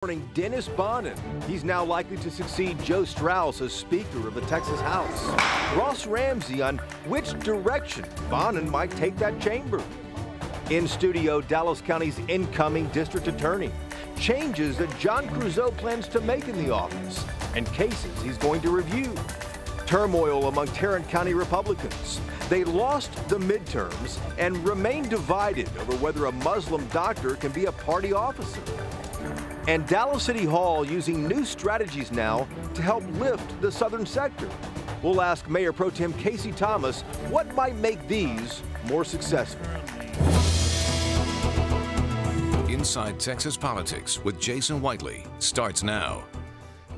Morning, Dennis Bonnen. He's now likely to succeed Joe Strauss as Speaker of the Texas House. Ross Ramsey on which direction Bonnen might take that chamber. In studio, Dallas County's incoming district attorney. Changes that John Creuzot plans to make in the office and cases he's going to review. Turmoil among Tarrant County Republicans. They lost the midterms and remain divided over whether a Muslim doctor can be a party officer. And Dallas City Hall using new strategies now to help lift the southern sector. We'll ask Mayor Pro Tem Casey Thomas what might make these more successful. Inside Texas Politics with Jason Whiteley starts now.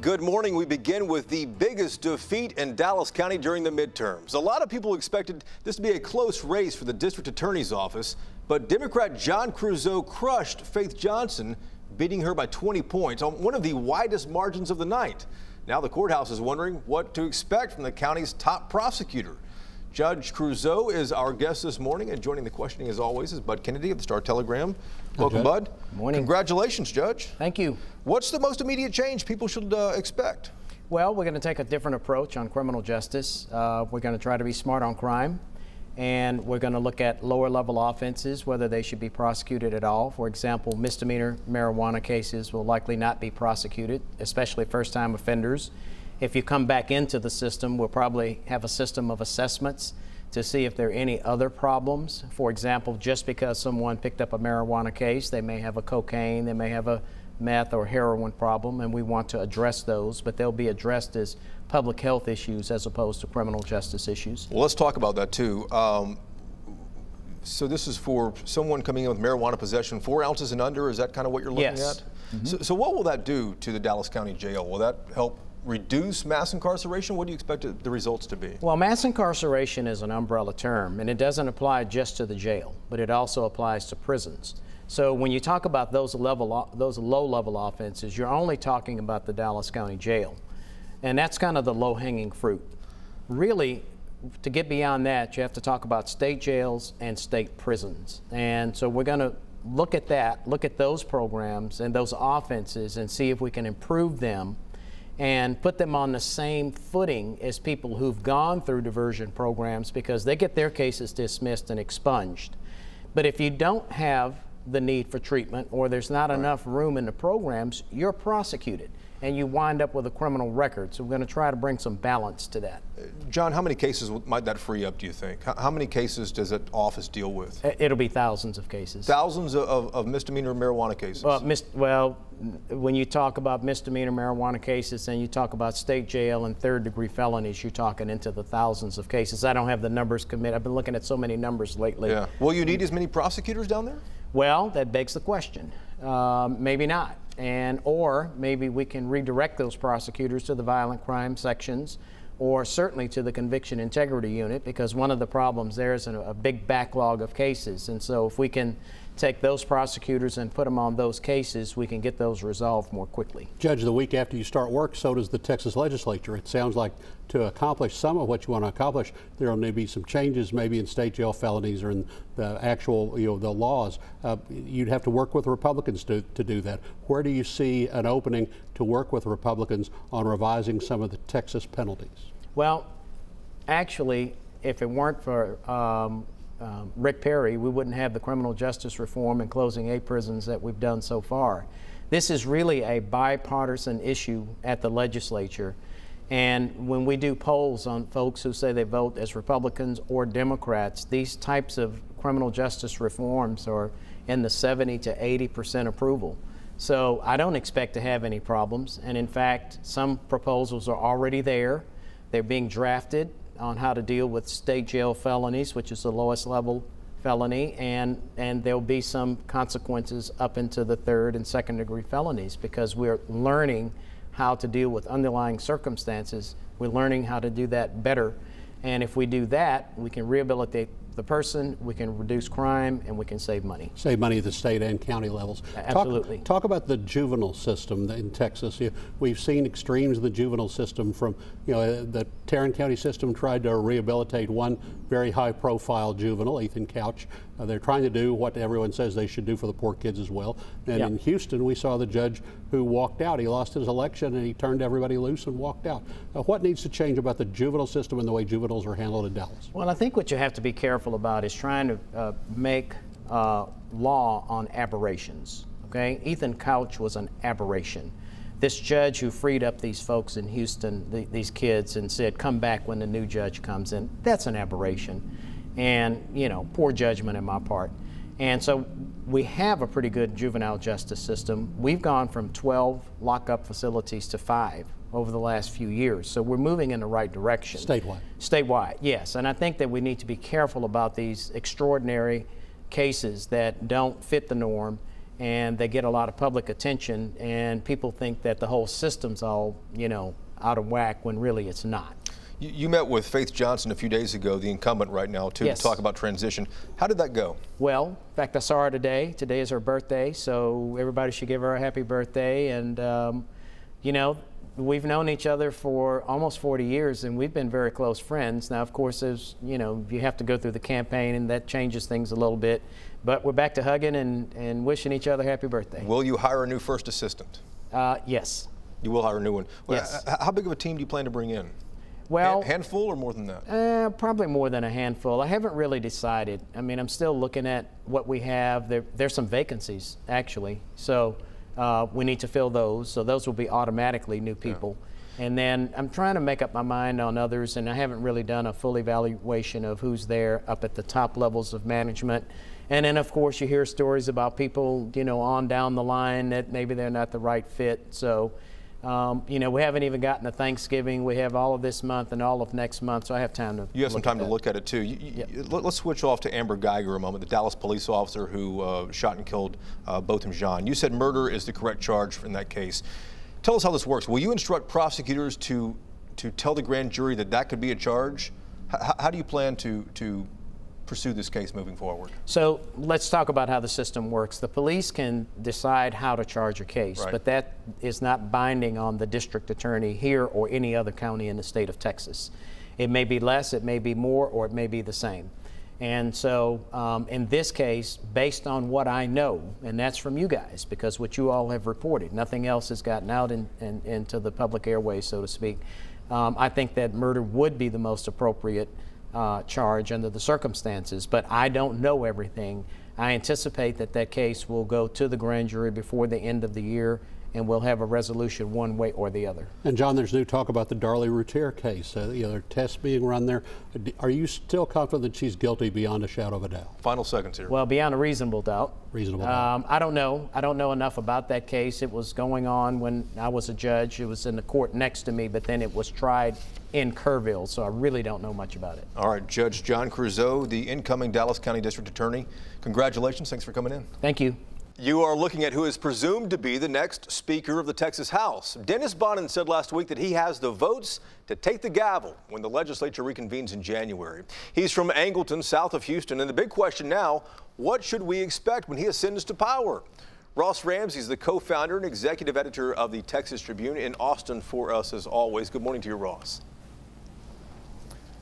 Good morning. We begin with the biggest defeat in Dallas County during the midterms. A lot of people expected this to be a close race for the district attorney's office, but Democrat John Creuzot crushed Faith Johnson, beating her by 20 points on one of the widest margins of the night. Now the courthouse is wondering what to expect from the county's top prosecutor. Judge Creuzot is our guest this morning, and joining the questioning as always is Bud Kennedy of the Star-Telegram. Welcome, Bud. Good morning. Congratulations, Judge. Thank you. What's the most immediate change people should expect? Well, we're going to take a different approach on criminal justice. We're going to try to be smart on crime, and we're going to look at lower level offenses, whether they should be prosecuted at all. For example, misdemeanor marijuana cases will likely not be prosecuted, especially first-time offenders. If you come back into the system, we'll probably have a system of assessments to see if there are any other problems. For example, just because someone picked up a marijuana case, they may have a cocaine, they may have a meth or heroin problem, and we want to address those, but they'll be addressed as public health issues as opposed to criminal justice issues. Well, let's talk about that too. So this is for someone coming in with marijuana possession, 4 ounces and under. Is that kind of what you're looking Yes. at? Mm-hmm. So what will that do to the Dallas County Jail? Will that help reduce mass incarceration? What do you expect the results to be? Well, mass incarceration is an umbrella term, and it doesn't apply just to the jail, but it also applies to prisons. So when you talk about those low-level offenses, you're only talking about the Dallas County Jail. And that's kind of the low-hanging fruit. Really, to get beyond that, you have to talk about state jails and state prisons. And so we're going to look at that, look at those programs and those offenses and see if we can improve them and put them on the same footing as people who've gone through diversion programs, because they get their cases dismissed and expunged. But if you don't have the need for treatment, or there's not enough room in the programs, you're prosecuted and you wind up with a criminal record. So we're going to try to bring some balance to that. John, how many cases might that free up, do you think? How many cases does that office deal with? It'll be thousands of cases. Thousands of misdemeanor marijuana cases? Well, when you talk about misdemeanor marijuana cases and you talk about state jail and third-degree felonies, you're talking into the thousands of cases. I don't have the numbers committed. I've been looking at so many numbers lately. Yeah. Will you need as many prosecutors down there? Well, that begs the question. Maybe not. Or maybe we can redirect those prosecutors to the violent crime sections, or certainly to the conviction integrity unit, because one of the problems there is a big backlog of cases. And so if we can take those prosecutors and put them on those cases, we can get those resolved more quickly. Judge, the week after you start work, so does the Texas legislature. It sounds like to accomplish some of what you want to accomplish, there will need to be some changes maybe in state jail felonies or in the actual, the laws. You'd have to work with Republicans to do that. Where do you see an opening to work with Republicans on revising some of the Texas penalties? Well, actually, if it weren't for Rick Perry, we wouldn't have the criminal justice reform and closing 8 prisons that we've done so far. This is really a bipartisan issue at the legislature. And when we do polls on folks who say they vote as Republicans or Democrats, these types of criminal justice reforms are in the 70 to 80% approval. So I don't expect to have any problems. And in fact, some proposals are already there. They're being drafted on how to deal with state jail felonies, which is the lowest level felony, and there'll be some consequences up into the 3rd and 2nd degree felonies, because we're learning how to deal with underlying circumstances. We're learning how to do that better. And if we do that, we can rehabilitate the person, we can reduce crime, and we can save money. Save money at the state and county levels. Absolutely. Talk about the juvenile system in Texas. We've seen extremes in the juvenile system from the Tarrant County system tried to rehabilitate one very high-profile juvenile, Ethan Couch. They're trying to do what everyone says they should do for the poor kids as well. And in Houston, we saw the judge who walked out. He lost his election and he turned everybody loose and walked out. What needs to change about the juvenile system and the way juveniles are handled in Dallas? Well, I think what you have to be careful about is trying to make law on aberrations. Okay, Ethan Couch was an aberration. This judge who freed up these folks in Houston, these kids, and said, come back when the new judge comes in, that's an aberration. And, you know, poor judgment on my part. And so we have a pretty good juvenile justice system. We've gone from 12 lockup facilities to 5 over the last few years. So we're moving in the right direction. Statewide. Statewide, yes. And I think that we need to be careful about these extraordinary cases that don't fit the norm, and they get a lot of public attention, and people think that the whole system's all, you know, out of whack when really it's not. You met with Faith Johnson a few days ago, the incumbent right now, too, yes, to talk about transition. How did that go? Well, in fact, I saw her today. Today is her birthday, so everybody should give her a happy birthday. And, you know, we've known each other for almost 40 years, and we've been very close friends. Now, of course, there's, you know, you have to go through the campaign, and that changes things a little bit. But we're back to hugging and wishing each other happy birthday. Will you hire a new first assistant? Yes. You will hire a new one? Well, yes. How big of a team do you plan to bring in? Well, handful or more than that? Probably more than a handful. I haven't really decided. I mean, I'm still looking at what we have. There's some vacancies, actually. So we need to fill those. So those will be automatically new people. Yeah. And then I'm trying to make up my mind on others, and I haven't really done a full evaluation of who's there up at the top levels of management. And then, of course, you hear stories about people, you know, on down the line that maybe they're not the right fit. So, you know, we haven't even gotten to Thanksgiving. We have all of this month and all of next month, so I have time to You have some time to look at it, too. Let's switch off to Amber Geiger a moment, the Dallas police officer who shot and killed Botham Jean. You said murder is the correct charge in that case. Tell us how this works. Will you instruct prosecutors to tell the grand jury that that could be a charge? How do you plan to pursue this case moving forward? So let's talk about how the system works. The police can decide how to charge a case, right, but that is not binding on the district attorney here or any other county in the state of Texas. It may be less, it may be more, or it may be the same. And so in this case, based on what I know, and that's from you guys, because what you all have reported, nothing else has gotten out into the public airways, so to speak, I think that murder would be the most appropriate charge under the circumstances, but I don't know everything. I anticipate that that case will go to the grand jury before the end of the year, and we'll have a resolution one way or the other. And John, there's new talk about the Darlie Routier case. You know, there are tests being run there. Are you still confident that she's guilty beyond a shadow of a doubt? Final seconds here. Well, beyond a reasonable doubt. Reasonable doubt. I don't know. I don't know enough about that case. It was going on when I was a judge. It was in the court next to me, but then it was tried in Kerrville, so I really don't know much about it. All right, Judge John Creuzot, the incoming Dallas County District Attorney. Congratulations. Thanks for coming in. Thank you. You are looking at who is presumed to be the next Speaker of the Texas House. Dennis Bonnen said last week that he has the votes to take the gavel when the legislature reconvenes in January. He's from Angleton, south of Houston, and the big question now, what should we expect when he ascends to power? Ross Ramsey is the co-founder and executive editor of the Texas Tribune in Austin for us, as always. Good morning to you, Ross.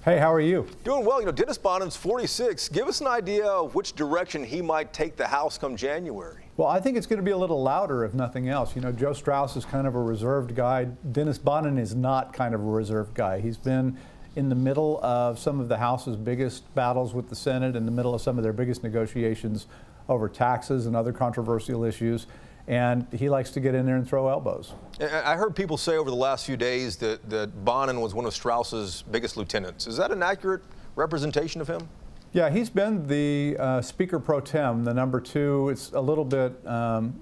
Hey, how are you? Doing well. You know, Dennis Bonnen's 46. Give us an idea of which direction he might take the House come January. Well, I think it's going to be a little louder, if nothing else. You know, Joe Strauss is kind of a reserved guy. Dennis Bonnen is not kind of a reserved guy. He's been in the middle of some of the House's biggest battles with the Senate, in the middle of some of their biggest negotiations over taxes and other controversial issues. And he likes to get in there and throw elbows. I heard people say over the last few days that Bonnen was one of Strauss's biggest lieutenants. Is that an accurate representation of him? Yeah, he's been the Speaker Pro Tem, the #2. It's a little bit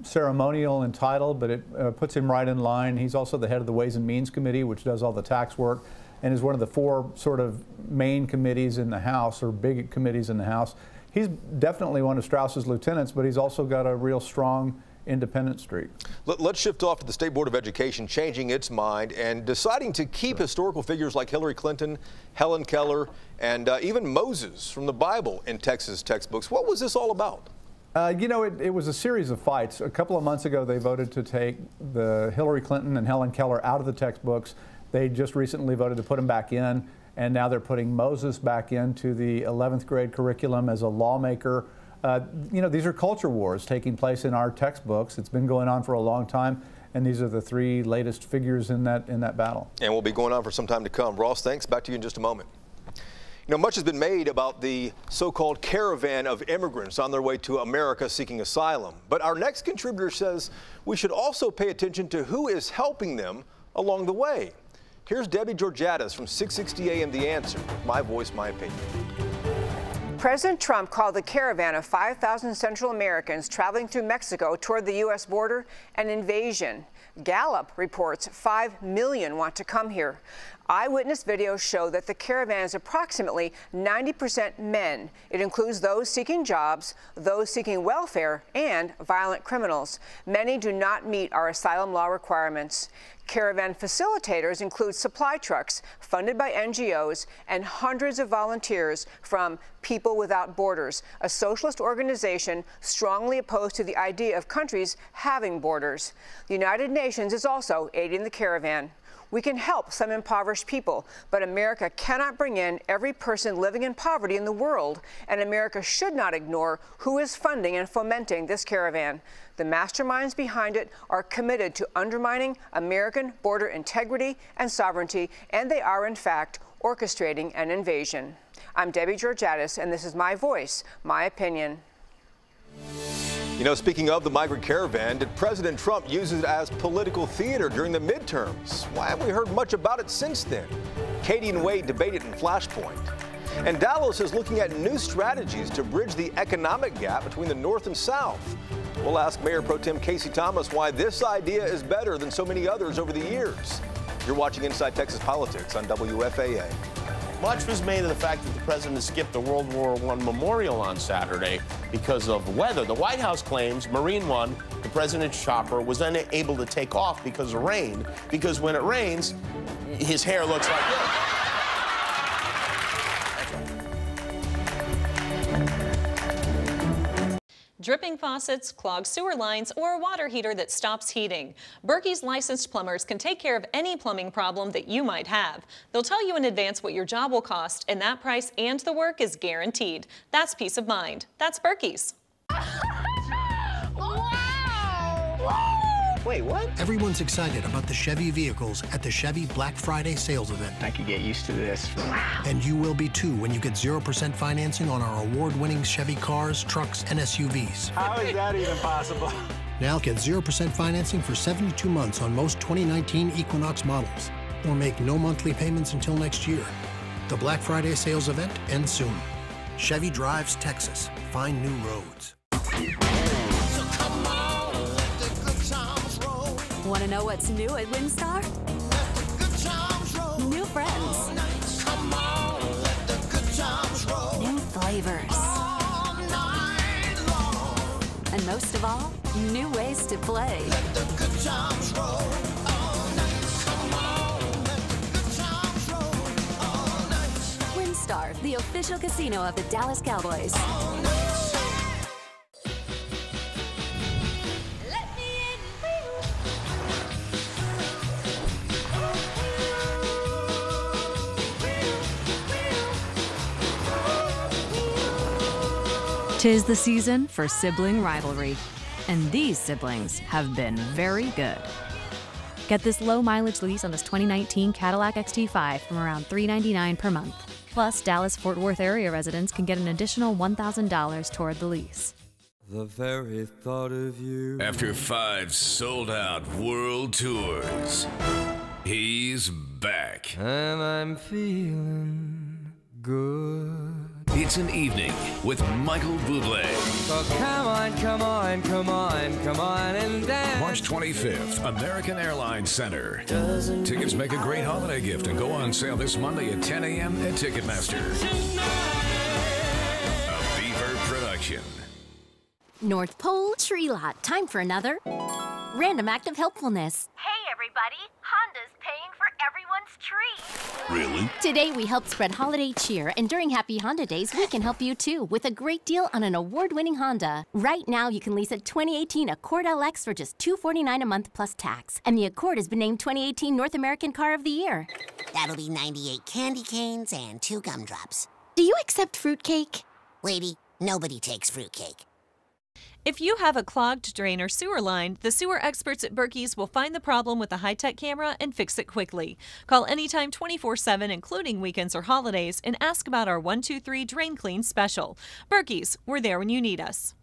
ceremonial in title, but it puts him right in line. He's also the head of the Ways and Means Committee, which does all the tax work, and is one of the 4 sort of main committees in the House, or big committees in the House. He's definitely one of Strauss's lieutenants, but he's also got a real strong independent streak. Let's shift off to the State Board of Education changing its mind and deciding to keep historical figures like Hillary Clinton, Helen Keller, and even Moses from the Bible in Texas textbooks. What was this all about? You know, it was a series of fights. A couple of months ago, they voted to take the Hillary Clinton and Helen Keller out of the textbooks. They just recently voted to put him back in, and now they're putting Moses back into the 11th grade curriculum as a lawmaker. You know, these are culture wars taking place in our textbooks. It's been going on for a long time, and these are the three latest figures in that battle. And will be going on for some time to come. Ross, thanks. Back to you in just a moment. You know, much has been made about the so-called caravan of immigrants on their way to America seeking asylum. But our next contributor says we should also pay attention to who is helping them along the way. Here's Debbie Georgatos from 660 AM The Answer. My voice, my opinion. President Trump called the caravan of 5,000 Central Americans traveling through Mexico toward the U.S. border an invasion. Gallup reports 5 million want to come here. Eyewitness videos show that the caravan is approximately 90% men. It includes those seeking jobs, those seeking welfare, and violent criminals. Many do not meet our asylum law requirements. Caravan facilitators include supply trucks funded by NGOs and hundreds of volunteers from People Without Borders, a socialist organization strongly opposed to the idea of countries having borders. The United Nations is also aiding the caravan. We can help some impoverished people, but America cannot bring in every person living in poverty in the world, and America should not ignore who is funding and fomenting this caravan. The masterminds behind it are committed to undermining American border integrity and sovereignty, and they are, in fact, orchestrating an invasion. I'm Debbie Georgatos, and this is my voice, my opinion. You know, speaking of the migrant caravan, did President Trump use it as political theater during the midterms? Why haven't we heard much about it since then? Katie and Wade debated in Flashpoint. And Dallas is looking at new strategies to bridge the economic gap between the North and South. We'll ask Mayor Pro Tem Casey Thomas why this idea is better than so many others over the years. You're watching Inside Texas Politics on WFAA. Much was made of the fact that the president skipped the World War I memorial on Saturday because of weather. The White House claims Marine One, the president's chopper, was unable to take off because of rain, because when it rains, his hair looks like this. Dripping faucets, clogged sewer lines, or a water heater that stops heating. Berkey's licensed plumbers can take care of any plumbing problem that you might have. They'll tell you in advance what your job will cost, and that price and the work is guaranteed. That's peace of mind. That's Berkey's. Wait, what? Everyone's excited about the Chevy vehicles at the Chevy Black Friday sales event. I could get used to this. Wow. And you will be too when you get 0% financing on our award-winning Chevy cars, trucks, and SUVs. How is that even possible? Now get 0% financing for 72 months on most 2019 Equinox models. Or make no monthly payments until next year. The Black Friday sales event ends soon. Chevy drives Texas. Find new roads. Want to know what's new at WinStar? New friends. New flavors. And most of all, new ways to play. WinStar, the official casino of the Dallas Cowboys. 'Tis the season for sibling rivalry, and these siblings have been very good. Get this low mileage lease on this 2019 Cadillac XT5 from around $399 per month. Plus, Dallas-Fort Worth area residents can get an additional $1,000 toward the lease. The very thought of you. After 5 sold-out world tours, he's back. And I'm feeling good. It's an evening with Michael Bublé. So come on, come on, come on, come on and dance. March 25th, American Airlines Center. Tickets make a great holiday gift and go on sale this Monday at 10 a.m. at Ticketmaster. A Beaver production. North Pole Tree Lot. Time for another random act of helpfulness. Hey, everybody. Honda's paying for everyone's tree. Really? Today we helped spread holiday cheer, and during Happy Honda Days, we can help you too with a great deal on an award-winning Honda. Right now, you can lease a 2018 Accord LX for just $249 a month plus tax, and the Accord has been named 2018 North American Car of the Year. That'll be 98 candy canes and 2 gumdrops. Do you accept fruitcake? Lady, nobody takes fruitcake. If you have a clogged drain or sewer line, the sewer experts at Berkey's will find the problem with a high-tech camera and fix it quickly. Call anytime 24/7, including weekends or holidays, and ask about our 123 Drain Clean special. Berkey's, we're there when you need us.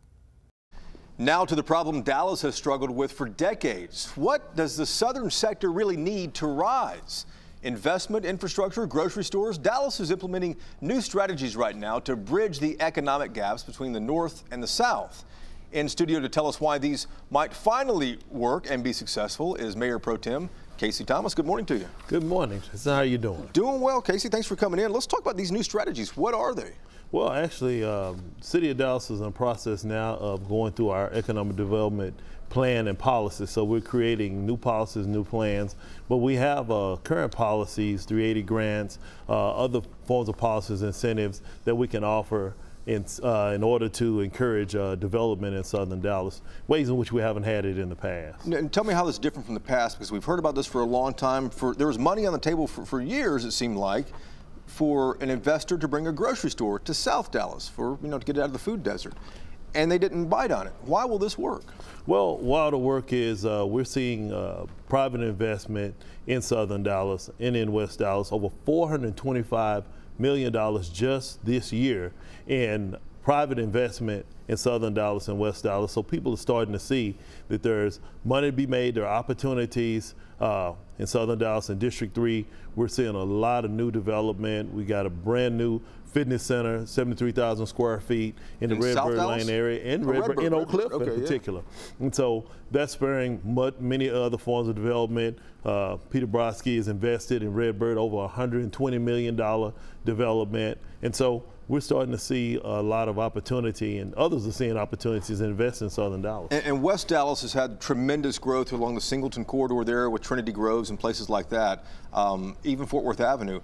Now to the problem Dallas has struggled with for decades. What does the southern sector really need to rise? Investment, infrastructure, grocery stores. Dallas is implementing new strategies right now to bridge the economic gaps between the north and the south. In studio to tell us why these might finally work and be successful is Mayor Pro Tem Casey Thomas. Good morning to you. Good morning. So how are you doing? Doing well, Casey. Thanks for coming in. Let's talk about these new strategies. What are they? Well, actually, City of Dallas is in the process now of going through our economic development plan and policies. So we're creating new policies, new plans, but we have current policies, 380 grants, other forms of policies, incentives that we can offer in order to encourage development in southern Dallas, ways in which we haven't had it in the past. And tell me how this is different from the past, because we've heard about this for a long time. There was money on the table for years, it seemed like, for an investor to bring a grocery store to South Dallas to get it out of the food desert. And they didn't bite on it. Why will this work? Well, why the work is we're seeing private investment in southern Dallas and in West Dallas, over $425 million just this year in private investment in southern Dallas and West Dallas. So people are starting to see that there's money to be made, there are opportunities in southern Dallas and District 3. We're seeing a lot of new development. We got a brand new fitness center, 73,000 square feet in the Redbird Lane area, in Oak Cliff in particular. Yeah. And so that's spurring many other forms of development. Peter Brodsky has invested in Redbird over $120 million development. And so we're starting to see a lot of opportunity, and others are seeing opportunities to invest in southern Dallas. And West Dallas has had tremendous growth along the Singleton corridor there with Trinity Groves and places like that, even Fort Worth Avenue.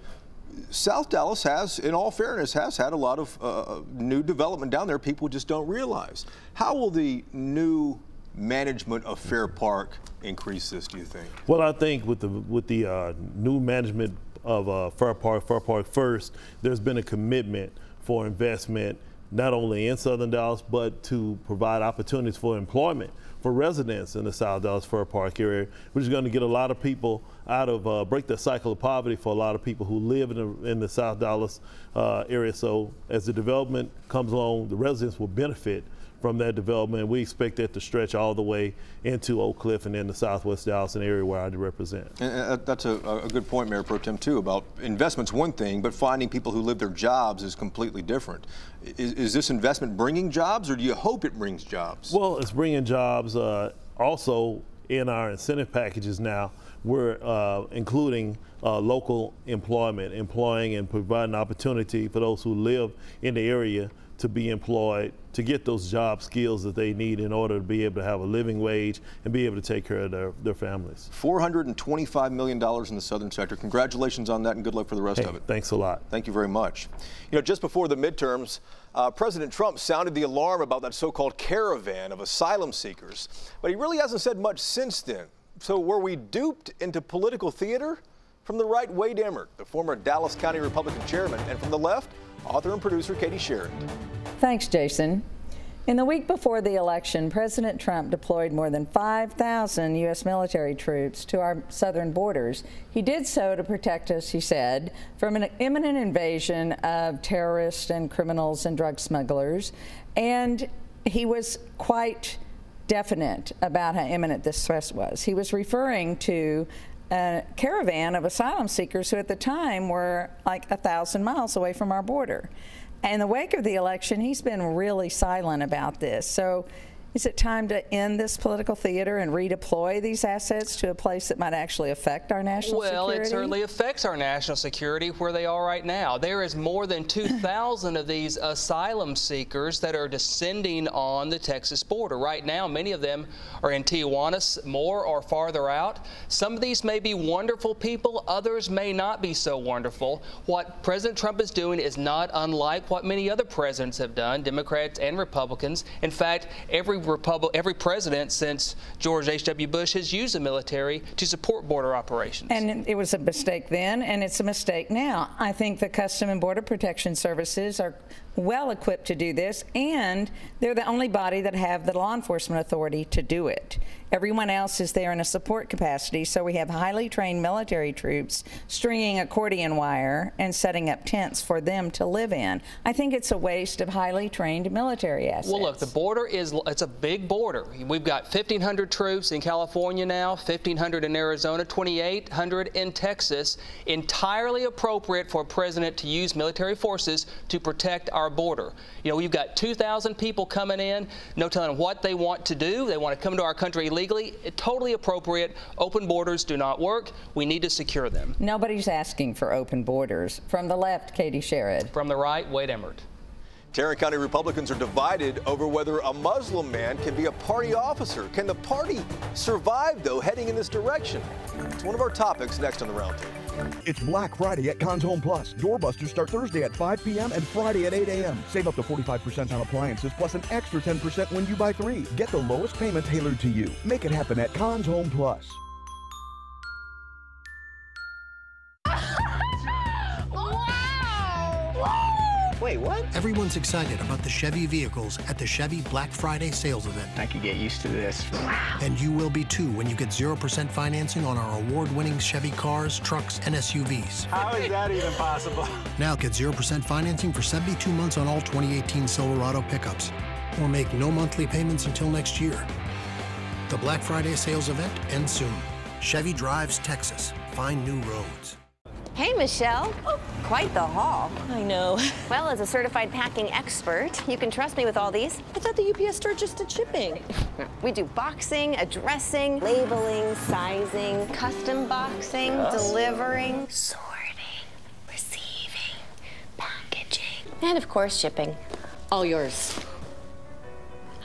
South Dallas has, in all fairness, has had a lot of new development down there people just don't realize. How will the new management of Fair Park increase this, do you think? Well, I think with the new management of Fair Park First, there's been a commitment for investment not only in southern Dallas, but to provide opportunities for employment for residents in the South Dallas Fair Park area, which is going to get a lot of people out of, break the cycle of poverty for a lot of people who live in the South Dallas area. So as the development comes along, the residents will benefit from that development. We expect that to stretch all the way into Oak Cliff and in the Southwest Dallas, an area where I represent. And that's a good point, Mayor Pro Tem, too, about investment's one thing, but finding people who live their jobs is completely different. Is this investment bringing jobs, or do you hope it brings jobs? Well, it's bringing jobs. Also, in our incentive packages now, we're including local employment, employing and providing opportunity for those who live in the area to be employed, to get those job skills that they need in order to be able to have a living wage and be able to take care of their families. $425 million in the southern sector. Congratulations on that, and good luck for the rest of it. Thanks a lot. Thank you very much. Just before the midterms, President Trump sounded the alarm about that so-called caravan of asylum seekers, but he really hasn't said much since then. So were we duped into political theater? From the right, Wade Emmert, the former Dallas County Republican chairman, and from the left, author and producer Katie Sherritt. Thanks, Jason. In the week before the election, President Trump deployed more than 5,000 U.S. military troops to our southern borders. He did so to protect us, he said, from an imminent invasion of terrorists and criminals and drug smugglers. And he was quite definite about how imminent this threat was. He was referring to a caravan of asylum seekers who at the time were like 1,000 miles away from our border. In the wake of the election, he's been really silent about this. So Is it time to end this political theater and redeploy these assets to a place that might actually affect our national security? Well, it certainly affects our national security where they are right now. There is more than 2,000 of these asylum seekers that are descending on the Texas border. Right now, many of them are in Tijuana, more or farther out. Some of these may be wonderful people, others may not be so wonderful. What President Trump is doing is not unlike what many other presidents have done, Democrats and Republicans. In fact, every president since George H.W. Bush has used the military to support border operations. And it was a mistake then, and it's a mistake now. I think the Custom and Border Protection Services are well equipped to do this, and they're the only body that have the law enforcement authority to do it. Everyone else is there in a support capacity, so we have highly trained military troops stringing accordion wire and setting up tents for them to live in. I think it's a waste of highly trained military assets. Well, look, the border it's a big border. We've got 1,500 troops in California now, 1,500 in Arizona, 2,800 in Texas. Entirely appropriate for a president to use military forces to protect our border. You know, we've got 2,000 people coming in, no telling what they want to do. They want to come to our country illegally. Totally appropriate. Open borders do not work. We need to secure them. Nobody's asking for open borders. From the left, Katie Sherrod. From the right, Wade Emmert. Tarrant County Republicans are divided over whether a Muslim man can be a party officer. Can the party survive, though, heading in this direction? It's one of our topics next on the Roundtable. It's Black Friday at Conn's Home Plus. Doorbusters start Thursday at 5 p.m. and Friday at 8 a.m. Save up to 45% on appliances, plus an extra 10% when you buy 3. Get the lowest payment tailored to you. Make it happen at Conn's Home Plus. Wait, what? Everyone's excited about the Chevy vehicles at the Chevy Black Friday sales event. I could get used to this. Wow. And you will be too when you get 0% financing on our award-winning Chevy cars, trucks, and SUVs. How is that even possible? Now get 0% financing for 72 months on all 2018 Silverado pickups. Or make no monthly payments until next year. The Black Friday sales event ends soon. Chevy drives Texas. Find new roads. Hey, Michelle. Oh, quite the haul. I know. Well, as a certified packing expert, you can trust me with all these. I thought the UPS store just did shipping. We do boxing, addressing, labeling, sizing, custom boxing, delivering, sorting, receiving, packaging, and of course, shipping. All yours.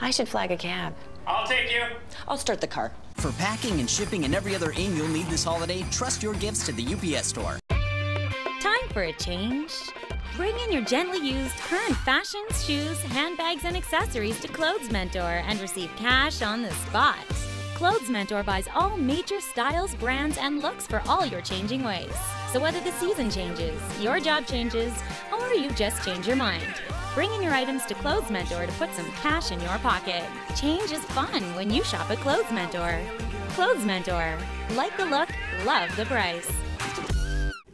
I should flag a cab. I'll take you. I'll start the car. For packing and shipping and every other aim you'll need this holiday, trust your gifts to the UPS store. Time for a change. Bring in your gently used current fashions, shoes, handbags, and accessories to Clothes Mentor and receive cash on the spot. Clothes Mentor buys all major styles, brands, and looks for all your changing ways. So whether the season changes, your job changes, or you just change your mind, bring in your items to Clothes Mentor to put some cash in your pocket. Change is fun when you shop at Clothes Mentor. Clothes Mentor. Like the look, love the price.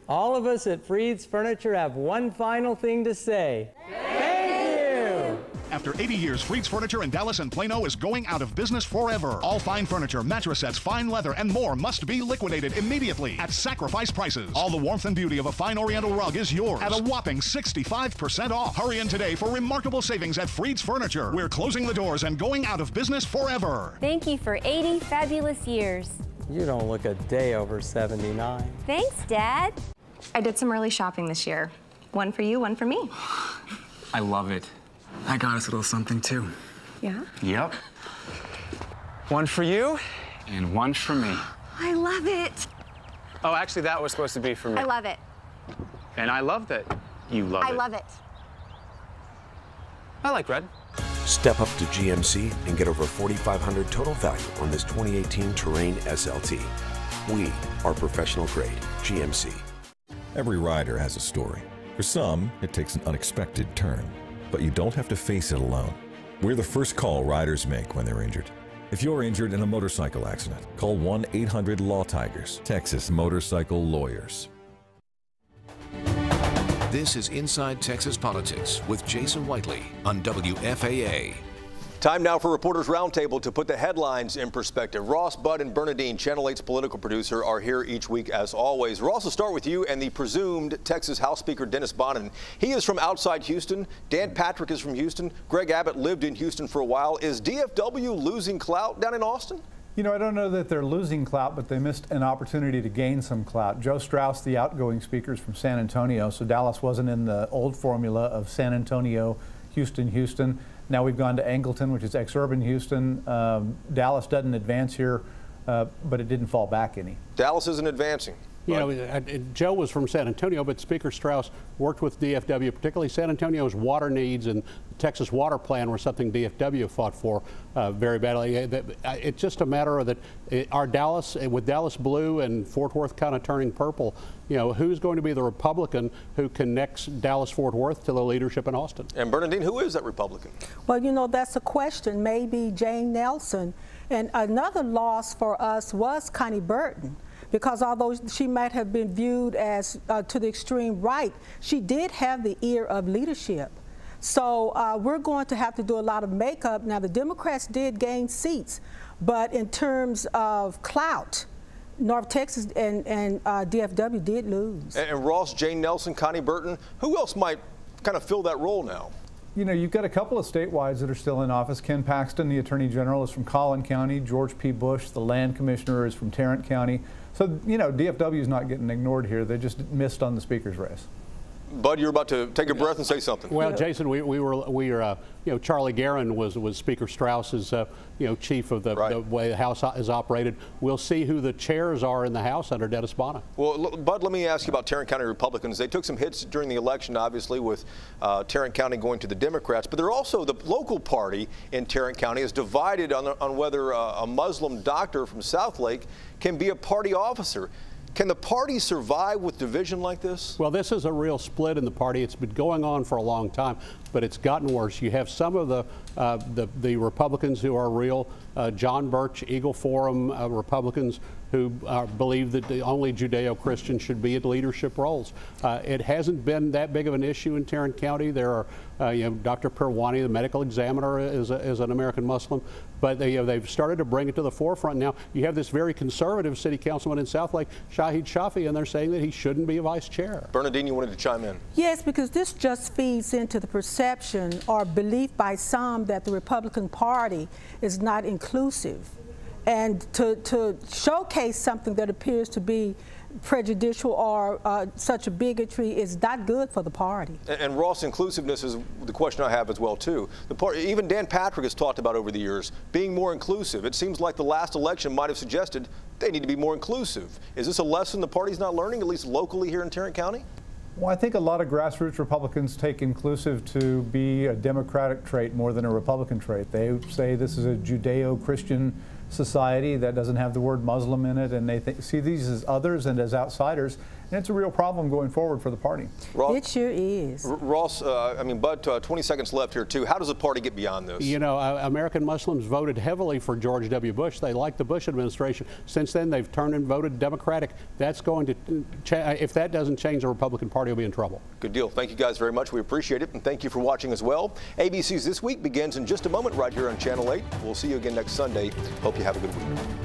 All of us at Freed's Furniture have one final thing to say. Thank you! After 80 years, Freed's Furniture in Dallas and Plano is going out of business forever. All fine furniture, mattress sets, fine leather, and more must be liquidated immediately at sacrifice prices. All the warmth and beauty of a fine Oriental rug is yours at a whopping 65% off. Hurry in today for remarkable savings at Freed's Furniture. We're closing the doors and going out of business forever. Thank you for 80 fabulous years. You don't look a day over 79. Thanks, Dad. I did some early shopping this year. One for you, one for me. I love it. I got us a little something, too. Yeah? Yep. One for you, and one for me. I love it. Oh, actually, that was supposed to be for me. I love it. And I love that you love it. I love it. I like red. Step up to GMC and get over $4,500 total value on this 2018 Terrain SLT. We are professional grade GMC. Every rider has a story. For some, it takes an unexpected turn. But you don't have to face it alone. We're the first call riders make when they're injured. If you're injured in a motorcycle accident, call 1-800-LAW-TIGERS, Texas Motorcycle Lawyers. This is Inside Texas Politics with Jason Whiteley on WFAA. Time now for Reporters Roundtable to put the headlines in perspective. Ross, Bud, and Bernadine, Channel 8's political producer, are here each week as always. Ross, will start with you and the presumed Texas House Speaker Dennis Bonnen. He is from outside Houston. Dan Patrick is from Houston. Greg Abbott lived in Houston for a while. Is DFW losing clout down in Austin? You know, I don't know that they're losing clout, but they missed an opportunity to gain some clout. Joe Strauss, the outgoing speaker, is from San Antonio, so Dallas wasn't in the old formula of San Antonio, Houston, Houston. Now we've gone to Angleton, which is ex-urban Houston. Dallas doesn't advance here, but it didn't fall back any. Dallas isn't advancing. You know, Joe was from San Antonio, but Speaker Strauss worked with DFW, particularly San Antonio's water needs, and the Texas water plan were something DFW fought for very badly. It's just a matter of that our Dallas, with Dallas blue and Fort Worth kind of turning purple, you know, who's going to be the Republican who connects Dallas-Fort Worth to the leadership in Austin? And Bernadine, who is that Republican? Well, you know, that's a question. Maybe Jane Nelson. And another loss for us was Connie Burton, because although she might have been viewed as to the extreme right, she did have the ear of leadership. So we're going to have to do a lot of makeup. Now, the Democrats did gain seats, but in terms of clout, North Texas and DFW did lose. And Ross, Jane Nelson, Connie Burton, who else might kind of fill that role now? You know, you've got a couple of statewides that are still in office. Ken Paxton, the Attorney General, is from Collin County. George P. Bush, the Land Commissioner, is from Tarrant County. So, you know, DFW is not getting ignored here. They just missed on the speaker's race. Bud, you're about to take a breath and say something. Well, Jason, we were you know, Charlie Guerin was Speaker Strauss's you know, chief of the way the House is operated. We'll see who the chairs are in the House under Dennis Bonnen. Well, Bud, let me ask you about Tarrant County Republicans. They took some hits during the election, obviously, with Tarrant County going to the Democrats, but they're also, the local party in Tarrant County is divided on whether a Muslim doctor from Southlake can be a party officer. Can the party survive with division like this? Well, this is a real split in the party. It's been going on for a long time, but it's gotten worse. You have some of the Republicans who are real John Birch, Eagle Forum Republicans who believe that only Judeo-Christians should be in leadership roles. It hasn't been that big of an issue in Tarrant County. There are, you know, Dr. Perwani, the medical examiner, is an American Muslim, but they've started to bring it to the forefront now. You have this very conservative city councilman in Southlake, Shahid Shafi, and they're saying that he shouldn't be a vice chair. Bernadine, you wanted to chime in. Yes, because this just feeds into the perception or belief by some that the Republican Party is not inclusive. And to showcase something that appears to be prejudicial or such a bigotry is not good for the party. And Ross, inclusiveness is the question I have as well, too. The party, even Dan Patrick has talked about over the years being more inclusive. It seems like the last election might have suggested they need to be more inclusive. Is this a lesson the party's not learning, at least locally here in Tarrant County? Well, I think a lot of grassroots Republicans take inclusive to be a Democratic trait more than a Republican trait. They say this is a Judeo-Christian society that doesn't have the word Muslim in it, and they see these as others and as outsiders, and it's a real problem going forward for the party. Ross, it sure is. Ross, I mean, Bud, 20 seconds left here, too. How does the party get beyond this? You know, American Muslims voted heavily for George W. Bush. They liked the Bush administration. Since then, they've turned and voted Democratic. That's going to, if that doesn't change, the Republican Party will be in trouble. Good deal. Thank you guys very much. We appreciate it, and thank you for watching as well. ABC's This Week begins in just a moment right here on Channel 8. We'll see you again next Sunday. Hope you have a good week.